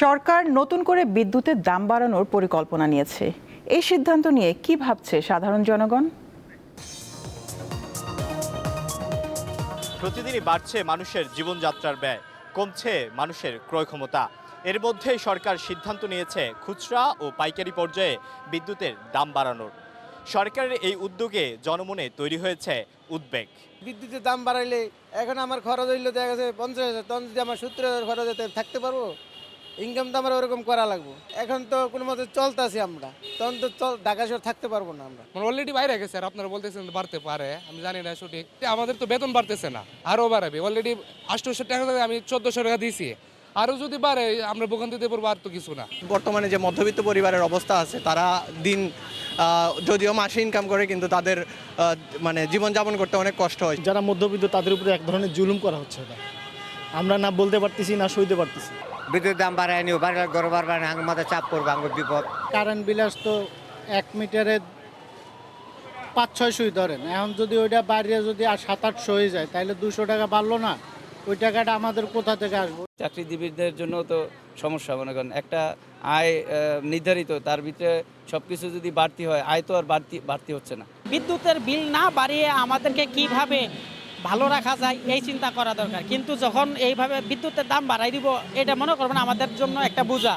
সরকার নতুন করে বিদ্যুতের দাম বাড়ানোর পরিকল্পনা নিয়েছে। এই সিদ্ধান্ত নিয়ে কি ভাবছে সাধারণ জনগণ? প্রতিদিনই বাড়ছে মানুষের জীবনযাত্রার ব্যয়, কমছে মানুষের ক্রয় ক্ষমতা। এর মধ্যেই সরকার সিদ্ধান্ত নিয়েছে খুচরা ও পাইকারি পর্যায়ে বিদ্যুতের দাম বাড়ানোর। সরকারের এই উদ্যোগে জনমনে তৈরি হয়েছে উদ্বেগ। বিদ্যুতের দাম বাড়াইলে এখন আমার খরচ হইলো দেখা গেছে 50,000, তখন যদি আমার 70,000 খরচ হতে থাকতে পারবো? ইনকাম তো আমরা ওরকম করা লাগবো। এখন তো কোনো মতে চলতেছি আমরা, তখন তো ঢাকা শহর থাকতে পারবো না আমরা। অলরেডি বাইরে গেছে আর আপনারা বলতেছেন বাড়তে পারে, আমি জানি না সঠিক। আমাদের তো বেতন বাড়তেছে না, আরও বাড়াবে। অলরেডি 800 টাকা আমি 1400 টাকা দিয়েছি, আরও যদি বাড়ে আমরা ভোগান দিতে পারবো, আর তো কিছু না। বর্তমানে যে মধ্যবিত্ত পরিবারের অবস্থা আছে, তারা দিন যদিও মাসে ইনকাম করে, কিন্তু তাদের মানে জীবনযাপন করতে অনেক কষ্ট হয়। যারা মধ্যবিত্ত তাদের উপরে এক ধরনের জুলুম করা হচ্ছে। এটা আমরা না বলতে পারতেছি না সইতে পারতেছি। বিদ্যুৎ দাম বাড়ায়নি, বাড়লে গরু বাড়বে না, আমাদের চাপ পড়বে, আমার বিপদ। কারেন্ট বিলাস তো 1 মিটারে 500-600 ধরেন। এখন যদি ওইটা বাড়িয়ে যদি আর 700-800 হয়ে যায়, তাহলে 200 টাকা বাড়লো না? ওই টাকাটা আমাদের কোথা থেকে আসবো? চাকরিজীবীদের জন্য তো সমস্যা। মনে করেন একটা আয় নির্ধারিত, তার ভিতরে সব কিছু যদি বাড়তি হয়, আয় তো আর বাড়তি হচ্ছে না। বিদ্যুতের বিল না বাড়িয়ে আমাদেরকে কিভাবে ভালো রাখা যায় এই চিন্তা করা দরকার, কিন্তু যখন এইভাবে বিদ্যুতের দাম বাড়াই দিব, এটা মনে করবেন আমাদের জন্য একটা বোঝা।